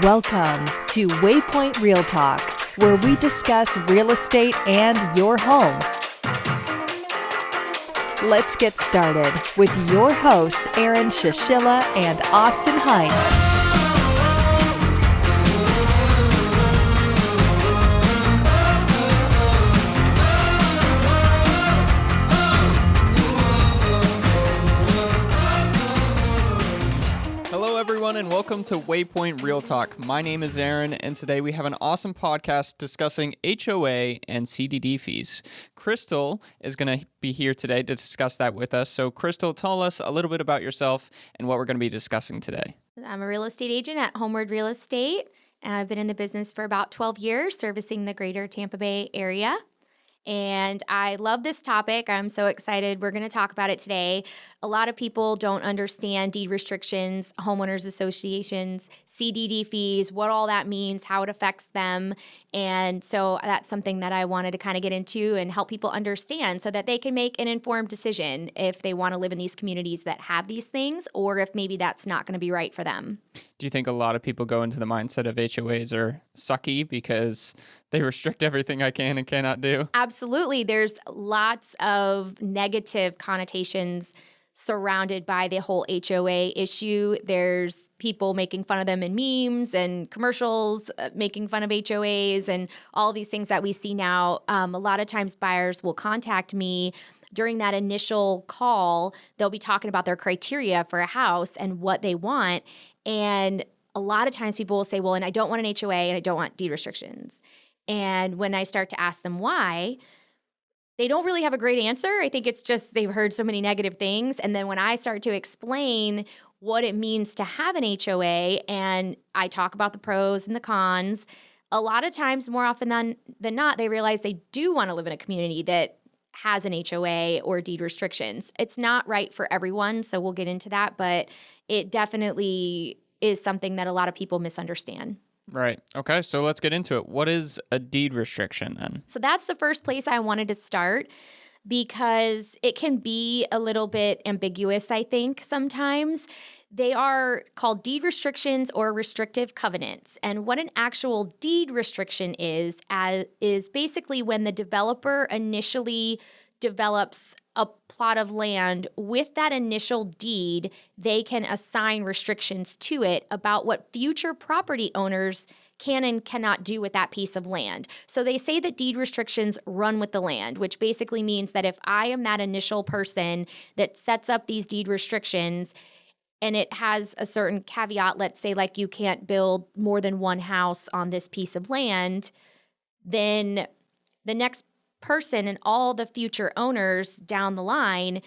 Welcome to Waypoint Real Talk, where we discuss real estate and your home. Let's get started with your hosts, Aaron Shishilla and Austin Hines. Everyone, and welcome to Waypoint Real Talk. My name is Aaron, and today we have an awesome podcast discussing HOA and CDD fees. Crystal is going to be here today to discuss that with us. So, Crystal, tell us a little bit about yourself and what we're going to be discussing today. I'm a real estate agent at Homeward Real Estate. I've been in the business for about 12 years, servicing the greater Tampa Bay area. And I love this topic. I'm so excited. We're going to talk about it today. A lot of people don't understand deed restrictions, homeowners associations, CDD fees, what all that means, how it affects them. And so that's something that I wanted to kind of get into and help people understand so that they can make an informed decision if they want to live in these communities that have these things, or if maybe that's not going to be right for them. Do you think a lot of people go into the mindset of HOAs are sucky because they restrict everything I can and cannot do? Absolutely. There's lots of negative connotations surrounded by the whole HOA issue. There's people making fun of them in memes and commercials, making fun of HOAs and all these things that we see now. A lot of times buyers will contact me during that initial call. They'll be talking about their criteria for a house and what they want. And a lot of times people will say, well, and I don't want an HOA and I don't want deed restrictions. And when I start to ask them why, they don't really have a great answer. I think it's just they've heard so many negative things. And then when I start to explain what it means to have an HOA and I talk about the pros and the cons, a lot of times, more often than not, they realize they do want to live in a community that has an HOA or deed restrictions. It's not right for everyone, so we'll get into that, but it definitely is something that a lot of people misunderstand. Right. Okay, so let's get into it. What is a deed restriction then? So that's the first place I wanted to start because it can be a little bit ambiguous, I think, sometimes. They are called deed restrictions or restrictive covenants. And what an actual deed restriction is basically when the developer initially develops a plot of land. With that initial deed, they can assign restrictions to it about what future property owners can and cannot do with that piece of land. So they say that deed restrictions run with the land, which basically means that if I am that initial person that sets up these deed restrictions, and it has a certain caveat, let's say like you can't build more than one house on this piece of land, then the next person and all the future owners down the line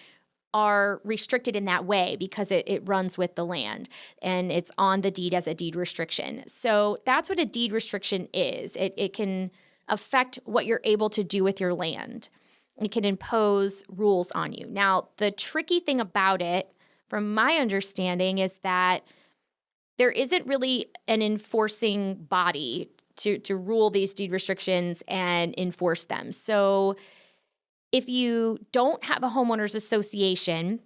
are restricted in that way because it runs with the land and it's on the deed as a deed restriction. So that's what a deed restriction is. It can affect what you're able to do with your land. It can impose rules on you. Now, the tricky thing about it, from my understanding, is that there isn't really an enforcing body to rule these deed restrictions and enforce them. So if you don't have a homeowners association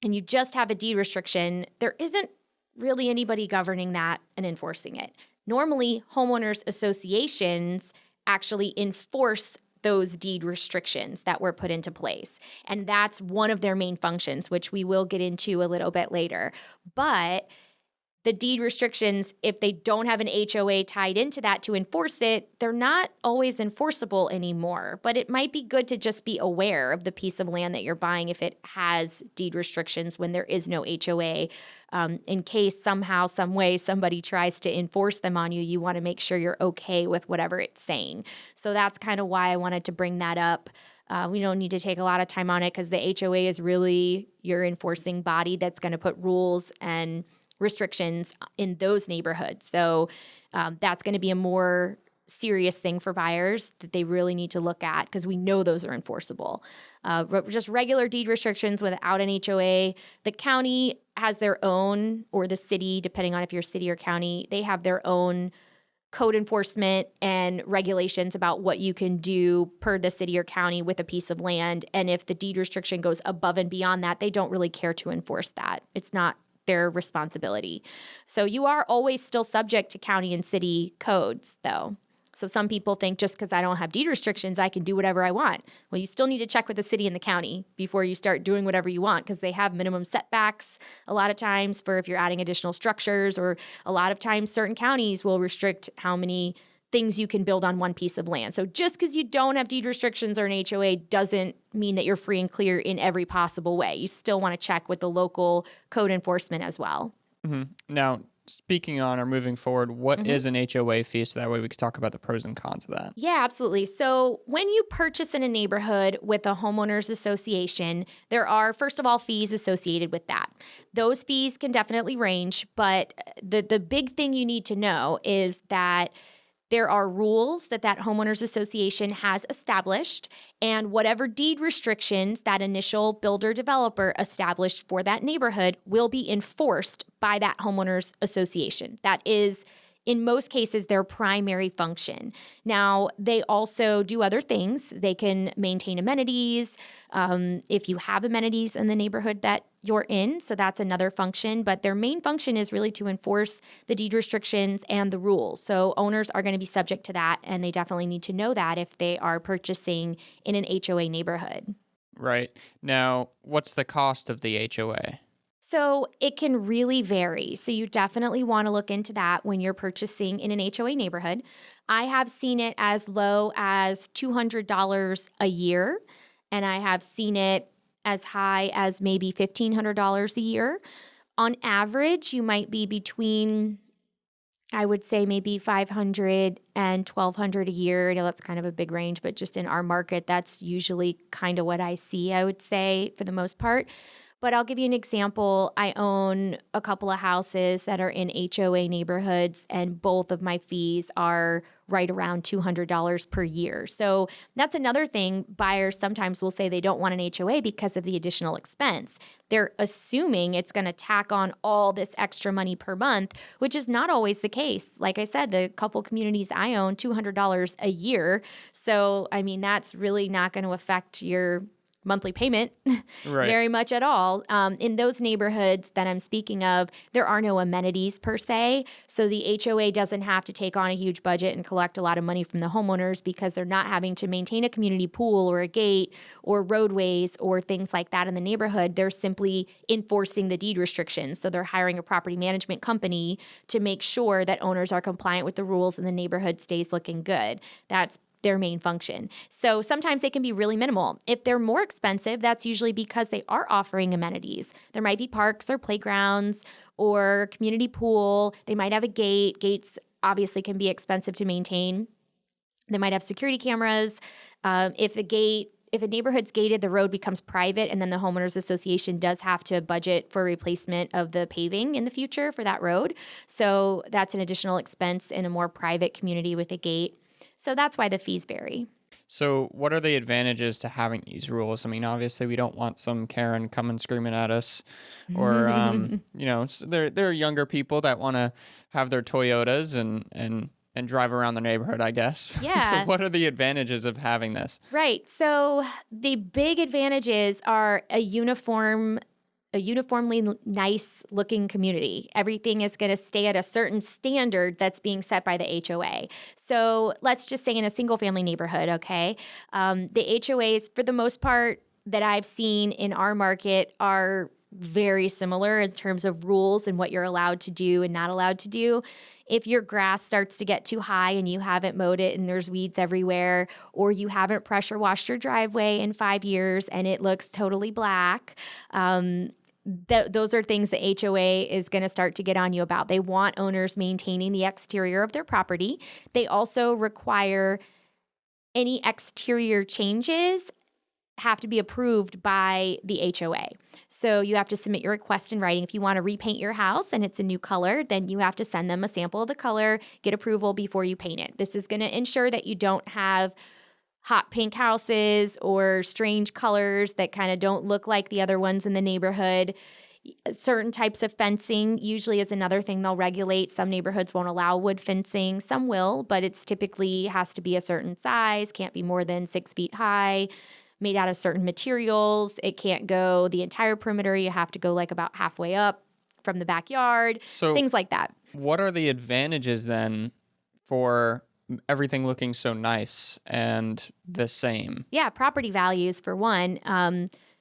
and you just have a deed restriction, there isn't really anybody governing that and enforcing it. Normally, homeowners associations actually enforce those deed restrictions that were put into place. And that's one of their main functions, which we will get into a little bit later. But the deed restrictions, if they don't have an HOA tied into that to enforce it, they're not always enforceable anymore. But it might be good to just be aware of the piece of land that you're buying if it has deed restrictions when there is no HOA. In case somehow, some way, somebody tries to enforce them on you, you want to make sure you're okay with whatever it's saying. So that's kind of why I wanted to bring that up. We don't need to take a lot of time on it because the HOA is really your enforcing body that's going to put rules and restrictions in those neighborhoods. So that's going to be a more serious thing for buyers that they really need to look at because we know those are enforceable. Just regular deed restrictions without an HOA, the county has their own, or the city, depending on if you're city or county, they have their own code enforcement and regulations about what you can do per the city or county with a piece of land. And if the deed restriction goes above and beyond that, they don't really care to enforce that. It's not their responsibility. So you are always still subject to county and city codes, though. So some people think just because I don't have deed restrictions, I can do whatever I want. Well, you still need to check with the city and the county before you start doing whatever you want, because they have minimum setbacks a lot of times for if you're adding additional structures, or a lot of times certain counties will restrict how many things you can build on one piece of land. So just because you don't have deed restrictions or an HOA doesn't mean that you're free and clear in every possible way. You still want to check with the local code enforcement as well. Now, speaking on or moving forward, what is an HOA fee? So that way we could talk about the pros and cons of that. Yeah, absolutely. So when you purchase in a neighborhood with a homeowners association, there are, first of all, fees associated with that. Those fees can definitely range, but the big thing you need to know is that there are rules that homeowners association has established, and whatever deed restrictions that initial builder developer established for that neighborhood will be enforced by that homeowners association. That is, in most cases, their primary function. Now, they also do other things. They can maintain amenities if you have amenities in the neighborhood that you're in. So that's another function. But their main function is really to enforce the deed restrictions and the rules. So owners are going to be subject to that, and they definitely need to know that if they are purchasing in an HOA neighborhood. Right. Now, what's the cost of the HOA? So it can really vary. So you definitely want to look into that when you're purchasing in an HOA neighborhood. I have seen it as low as $200 a year, and I have seen it as high as maybe $1,500 a year. On average, you might be between, I would say, maybe $500 and $1,200 a year. I know that's kind of a big range, but just in our market, that's usually kind of what I see, I would say, for the most part. But I'll give you an example. I own a couple of houses that are in HOA neighborhoods, and both of my fees are right around $200 per year. So that's another thing. Buyers sometimes will say they don't want an HOA because of the additional expense. They're assuming it's going to tack on all this extra money per month, which is not always the case. Like I said, the couple communities I own, $200 a year. So, I mean, that's really not going to affect your monthly payment very much at all. In those neighborhoods that I'm speaking of, there are no amenities per se. So the HOA doesn't have to take on a huge budget and collect a lot of money from the homeowners, because they're not having to maintain a community pool or a gate or roadways or things like that in the neighborhood. They're simply enforcing the deed restrictions. So they're hiring a property management company to make sure that owners are compliant with the rules and the neighborhood stays looking good. That's their main function. So sometimes they can be really minimal. If they're more expensive, that's usually because they are offering amenities. There might be parks or playgrounds or community pool. They might have a gate. Gates obviously can be expensive to maintain. They might have security cameras. If a neighborhood's gated, the road becomes private, and then the homeowners association does have to budget for replacement of the paving in the future for that road. So that's an additional expense in a more private community with a gate. So that's why the fees vary. So what are the advantages to having these rules? I mean, obviously we don't want some Karen coming screaming at us, or there are younger people that want to have their Toyotas and drive around the neighborhood, I guess. Yeah. So what are the advantages of having this? Right. So the big advantages are a uniformly nice looking community. Everything is going to stay at a certain standard that's being set by the HOA. So let's just say in a single family neighborhood, okay? The HOAs, for the most part, that I've seen in our market are very similar in terms of rules and what you're allowed to do and not allowed to do. If your grass starts to get too high and you haven't mowed it and there's weeds everywhere, or you haven't pressure washed your driveway in 5 years and it looks totally black, those are things the HOA is going to start to get on you about. They want owners maintaining the exterior of their property. They also require any exterior changes have to be approved by the HOA. So you have to submit your request in writing. If you want to repaint your house and it's a new color, then you have to send them a sample of the color, get approval before you paint it. This is going to ensure that you don't have hot pink houses or strange colors that kind of don't look like the other ones in the neighborhood. Certain types of fencing usually is another thing they'll regulate. Some neighborhoods won't allow wood fencing. Some will, but it's typically has to be a certain size, can't be more than 6 feet high, made out of certain materials. It can't go the entire perimeter. You have to go like about halfway up. from the backyard, So things like that. what are the advantages then for everything looking so nice and the same? Yeah, property values for one.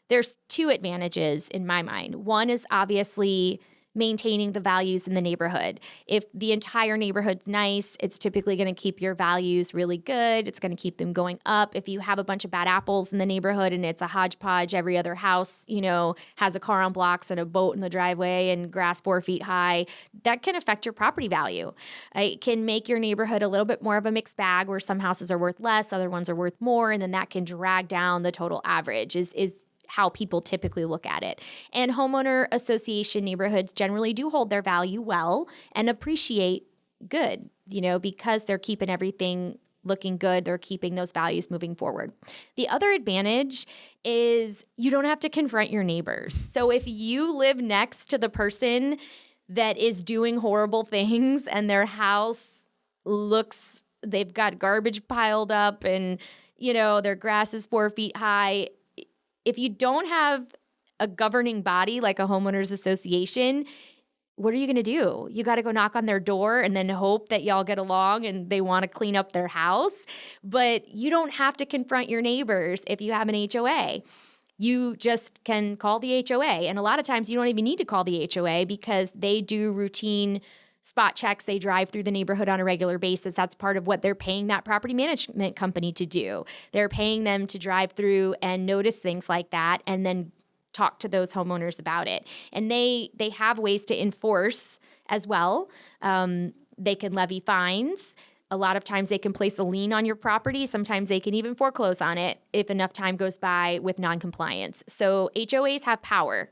There's two advantages in my mind. One is obviously maintaining the values in the neighborhood. If the entire neighborhood's nice, it's typically going to keep your values really good. It's going to keep them going up. If you have a bunch of bad apples in the neighborhood and it's a hodgepodge, every other house, has a car on blocks and a boat in the driveway and grass 4 feet high, that can affect your property value. It can make your neighborhood a little bit more of a mixed bag where some houses are worth less, other ones are worth more, and then that can drag down the total average is how people typically look at it. And homeowner association neighborhoods generally do hold their value well and appreciate good, because they're keeping everything looking good. They're keeping those values moving forward. The other advantage is you don't have to confront your neighbors. So if you live next to the person that is doing horrible things and their house they've got garbage piled up and, their grass is 4 feet high, if you don't have a governing body like a homeowners association, what are you going to do? You got to go knock on their door and then hope that y'all get along and they want to clean up their house. But you don't have to confront your neighbors if you have an HOA. You just can call the HOA. And a lot of times you don't even need to call the HOA because they do routine spot checks. They drive through the neighborhood on a regular basis. That's part of what they're paying that property management company to do. They're paying them to drive through and notice things like that and then talk to those homeowners about it. And they have ways to enforce as well. They can levy fines. A lot of times they can place a lien on your property. Sometimes they can even foreclose on it if enough time goes by with noncompliance. So HOAs have power,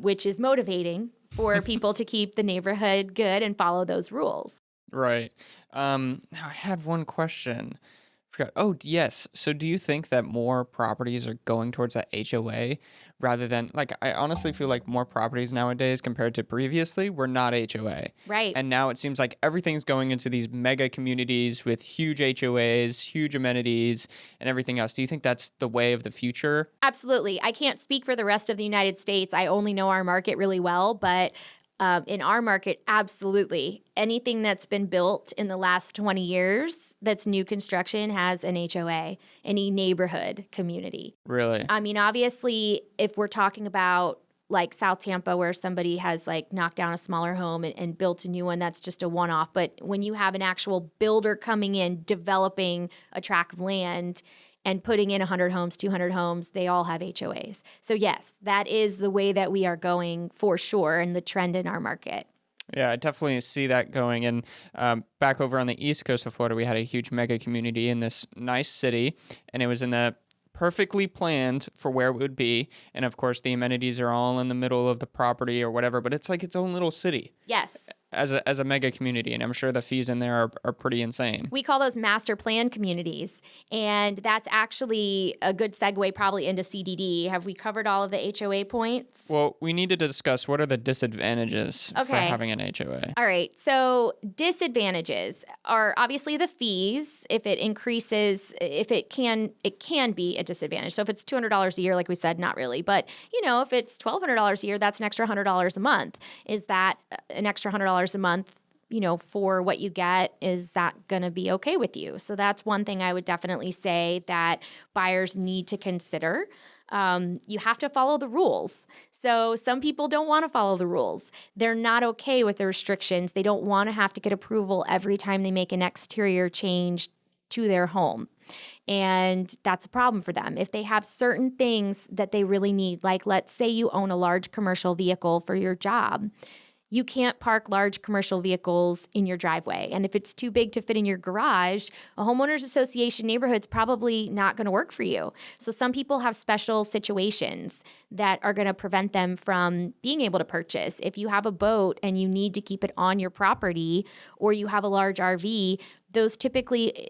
which is motivating for people to keep the neighborhood good and follow those rules. Right. Now I had one question. Forgot. Oh, yes. So do you think that more properties are going towards that HOA rather than, I honestly feel like more properties nowadays compared to previously were not HOA. Right. And now it seems like everything's going into these mega communities with huge HOAs, huge amenities, and everything else. Do you think that's the way of the future? Absolutely. I can't speak for the rest of the United States. I only know our market really well, but in our market, absolutely. Anything that's been built in the last 20 years that's new construction has an HOA, any neighborhood community. Really? I mean, obviously, if we're talking about like South Tampa where somebody has knocked down a smaller home and built a new one, that's just a one-off. But when you have an actual builder coming in, developing a tract of land and putting in 100 homes, 200 homes, they all have HOAs. So yes, that is the way that we are going for sure and the trend in our market. Yeah, I definitely see that going. And back over on the east coast of Florida, we had a huge mega community in this nice city, and it was in the perfectly planned for where it would be. And of course, the amenities are all in the middle of the property or whatever, but it's like its own little city. Yes. As a mega community, and I'm sure the fees in there are pretty insane. We call those master plan communities, and that's actually a good segue probably into CDD. Have we covered all of the HOA points? Well, we need to discuss what are the disadvantages for Okay. having an HOA. All right, so disadvantages are obviously the fees. If it increases, it can be a disadvantage. So if it's $200 a year, like we said, not really. But, if it's $1,200 a year, that's an extra $100 a month. Is that an extra $100 a month, for what you get? Is that going to be okay with you? So that's one thing I would definitely say that buyers need to consider. You have to follow the rules. So some people don't want to follow the rules. They're not okay with the restrictions. They don't want to have to get approval every time they make an exterior change to their home. And that's a problem for them. If they have certain things that they really need, like let's say you own a large commercial vehicle for your job, you can't park large commercial vehicles in your driveway. And if it's too big to fit in your garage, a homeowners association neighborhood's probably not going to work for you. So some people have special situations that are going to prevent them from being able to purchase. If you have a boat and you need to keep it on your property, or you have a large RV, those typically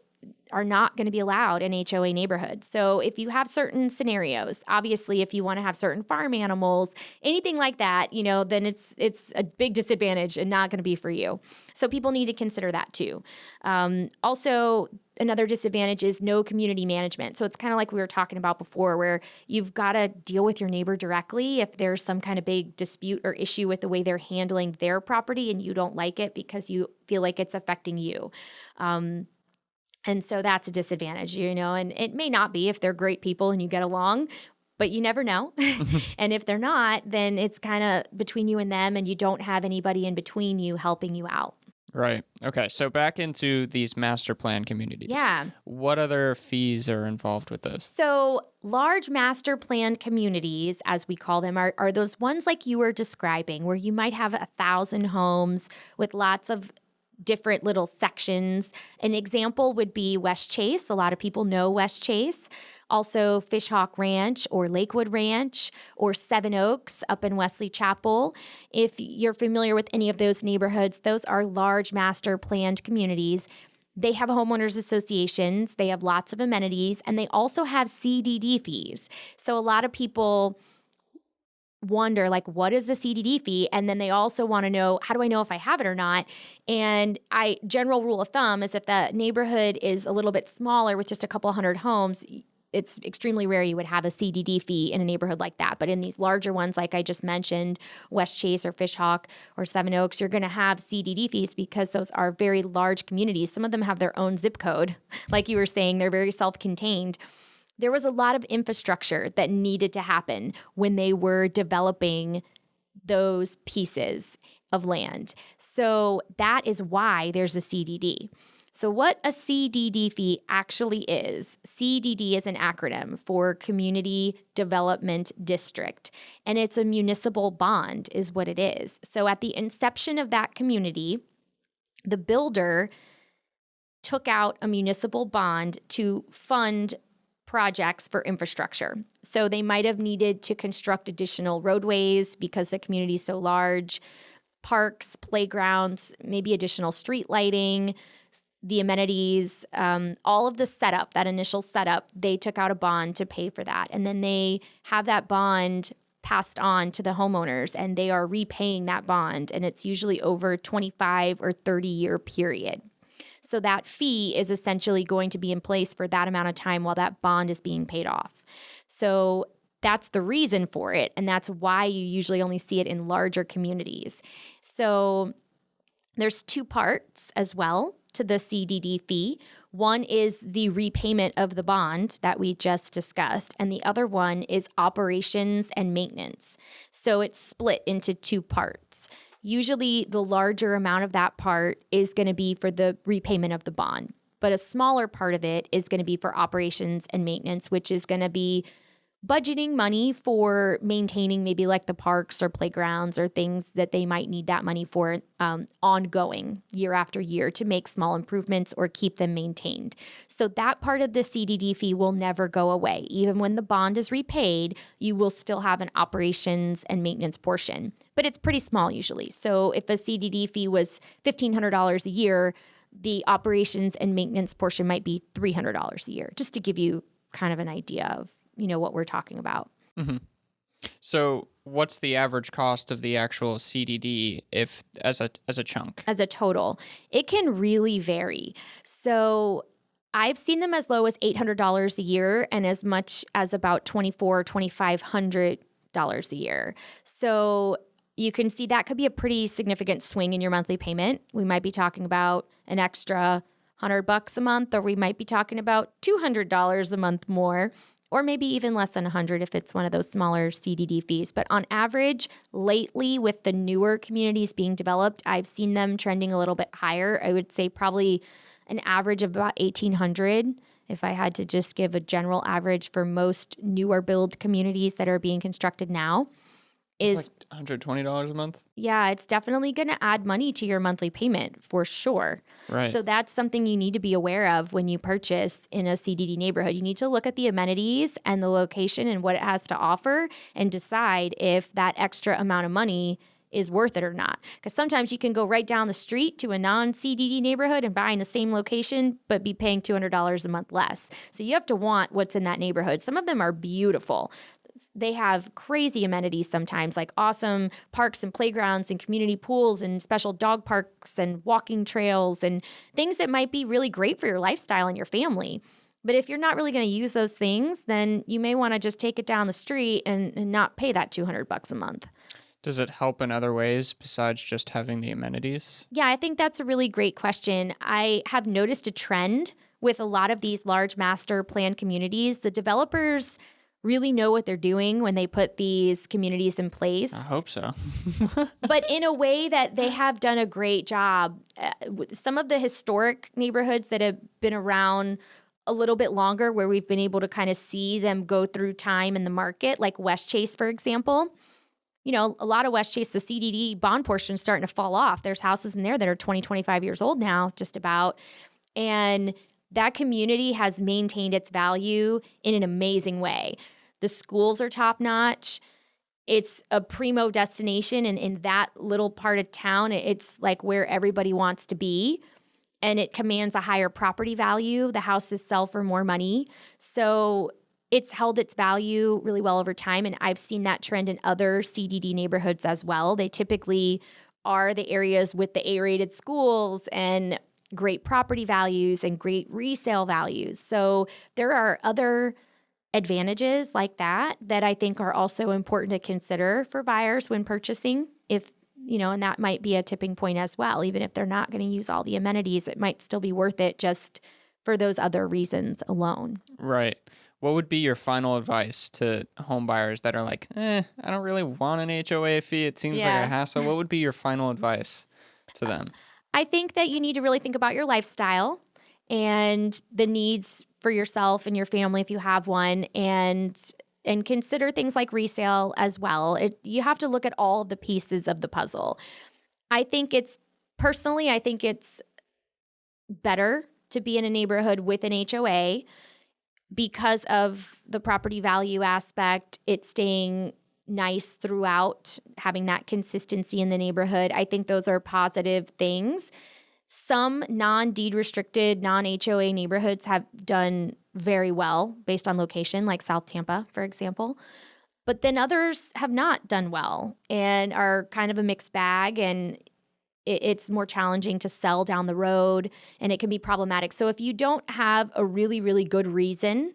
are not going to be allowed in HOA neighborhoods. So if you have certain scenarios, obviously if you want to have certain farm animals, anything like that, then it's a big disadvantage and not going to be for you. So people need to consider that too. Also, another disadvantage is no community management. So it's kind of like we were talking about before, where you've got to deal with your neighbor directly if there's some kind of big dispute or issue with the way they're handling their property and you don't like it because you feel like it's affecting you. And so that's a disadvantage, and it may not be if they're great people and you get along, but you never know. And if they're not, then it's kind of between you and them and you don't have anybody in between you helping you out. Right. Okay. So back into these master plan communities. Yeah. What other fees are involved with those? So large master plan communities, as we call them, are those ones like you were describing, where you might have 1,000 homes with lots of different little sections. An example would be West Chase. A lot of people know West Chase. Also Fishhawk Ranch or Lakewood Ranch or Seven Oaks up in Wesley Chapel. If you're familiar with any of those neighborhoods, those are large master planned communities. They have homeowners associations, they have lots of amenities, and they also have CDD fees. So a lot of people wonder, like, what is the CDD fee? And then they also want to know, how do I know if I have it or not? And general rule of thumb is if the neighborhood is a little bit smaller with just a couple hundred homes, it's extremely rare you would have a CDD fee in a neighborhood like that. But in these larger ones, like I just mentioned, West Chase or Fishhawk or Seven Oaks, you're going to have CDD fees because those are very large communities. Some of them have their own zip code. Like you were saying, they're very self-contained. There was a lot of infrastructure that needed to happen when they were developing those pieces of land. So that is why there's a CDD. So what a CDD fee actually is, CDD is an acronym for Community Development District, and it's a municipal bond is what it is. So at the inception of that community, the builder took out a municipal bond to fund projects for infrastructure. So they might have needed to construct additional roadways because the community is so large, parks, playgrounds, maybe additional street lighting, the amenities, all of the setup, that initial setup, they took out a bond to pay for that. And then they have that bond passed on to the homeowners and they are repaying that bond. And it's usually over 25 or 30-year period. So that fee is essentially going to be in place for that amount of time while that bond is being paid off. So that's the reason for it. And that's why you usually only see it in larger communities. So there's two parts as well to the CDD fee. One is the repayment of the bond that we just discussed, and the other one is operations and maintenance. So it's split into two parts. Usually the larger amount of that part is going to be for the repayment of the bond, but a smaller part of it is going to be for operations and maintenance, which is going to be budgeting money for maintaining maybe like the parks or playgrounds or things that they might need that money for ongoing year after year to make small improvements or keep them maintained. So that part of the CDD fee will never go away. Even when the bond is repaid, you will still have an operations and maintenance portion, but it's pretty small usually. So if a CDD fee was $1,500 a year, the operations and maintenance portion might be $300 a year, just to give you kind of an idea of what we're talking about. Mm-hmm. So what's the average cost of the actual CDD if as a chunk? As a total? It can really vary. So I've seen them as low as $800 a year and as much as about $2,400 or $2,500 a year. So you can see that could be a pretty significant swing in your monthly payment. We might be talking about an extra $100 a month, or we might be talking about $200 a month more, or maybe even less than 100 if it's one of those smaller CDD fees. But on average, lately with the newer communities being developed, I've seen them trending a little bit higher. I would say probably an average of about $1,800 if I had to just give a general average for most newer build communities that are being constructed now. Is like $120 a month? Yeah, it's definitely going to add money to your monthly payment for sure. Right. So that's something you need to be aware of when you purchase in a CDD neighborhood. You need to look at the amenities and the location and what it has to offer and decide if that extra amount of money is worth it or not. Because sometimes you can go right down the street to a non-CDD neighborhood and buy in the same location, but be paying $200 a month less. So you have to want what's in that neighborhood. Some of them are beautiful. They have crazy amenities sometimes, like awesome parks and playgrounds and community pools and special dog parks and walking trails and things that might be really great for your lifestyle and your family. But if you're not really going to use those things, then you may want to just take it down the street and not pay that $200 a month. Does it help in other ways besides just having the amenities? Yeah, I think that's a really great question. I have noticed a trend with a lot of these large master plan communities. The developers really know what they're doing when they put these communities in place. I hope so. But in a way that they have done a great job. Some of the historic neighborhoods that have been around a little bit longer, where we've been able to kind of see them go through time in the market, like West Chase, for example. You know, a lot of West Chase, the CDD bond portion is starting to fall off. There's houses in there that are 20, 25 years old now, just about. And that community has maintained its value in an amazing way. The schools are top notch. It's a primo destination. And in that little part of town, it's like where everybody wants to be. And it commands a higher property value. The houses sell for more money. So it's held its value really well over time. And I've seen that trend in other CDD neighborhoods as well. They typically are the areas with the A-rated schools and great property values and great resale values. So there are other advantages like that I think are also important to consider for buyers when purchasing. If and that might be a tipping point as well. Even if they're not going to use all the amenities, it might still be worth it just for those other reasons alone. Right. What would be your final advice to home buyers that are like, I don't really want an HOA fee. It seems like a hassle. What would be your final advice to them? I think that you need to really think about your lifestyle and the needs for yourself and your family if you have one, and consider things like resale as well. You have to look at all of the pieces of the puzzle. I think it's better to be in a neighborhood with an HOA because of the property value aspect, it staying nice throughout, having that consistency in the neighborhood. I think those are positive things. Some non-deed restricted, non-HOA neighborhoods have done very well based on location, like South Tampa, for example. But then others have not done well and are kind of a mixed bag, and it's more challenging to sell down the road, and it can be problematic. So if you don't have a really, really good reason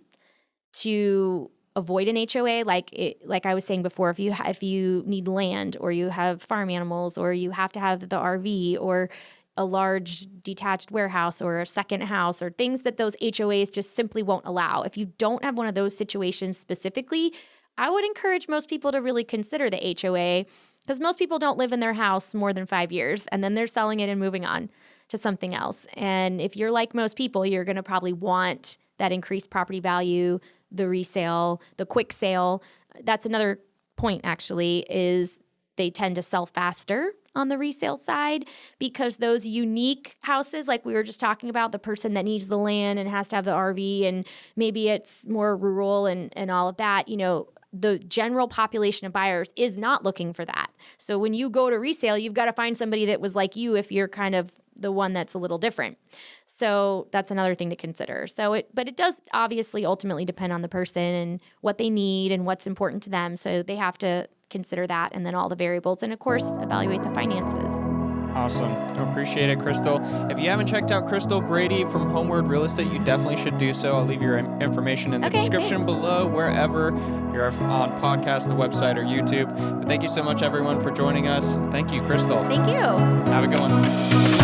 to avoid an HOA, like I was saying before, if you need land, or you have farm animals, or you have to have the RV, or a large detached warehouse, or a second house, or things that those HOAs just simply won't allow. If you don't have one of those situations specifically, I would encourage most people to really consider the HOA, because most people don't live in their house more than 5 years, and then they're selling it and moving on to something else. And if you're like most people, you're going to probably want that increased property value, the resale, the quick sale. That's another point, actually, is they tend to sell faster on the resale side, because those unique houses, like we were just talking about, the person that needs the land and has to have the RV, and maybe it's more rural and all of that, the general population of buyers is not looking for that. So when you go to resale, you've got to find somebody that was like you if you're kind of the one that's a little different. So that's another thing to consider. But it does obviously ultimately depend on the person and what they need and what's important to them. So they have to consider that, and then all the variables, and of course, evaluate the finances. Awesome. I appreciate it, Crystal. If you haven't checked out Crystal Brady from Homeward Real Estate, you definitely should do so. I'll leave your information in the description below, wherever you're on podcast, the website, or YouTube. But thank you so much, everyone, for joining us. Thank you, Crystal. Thank you. Have a good one.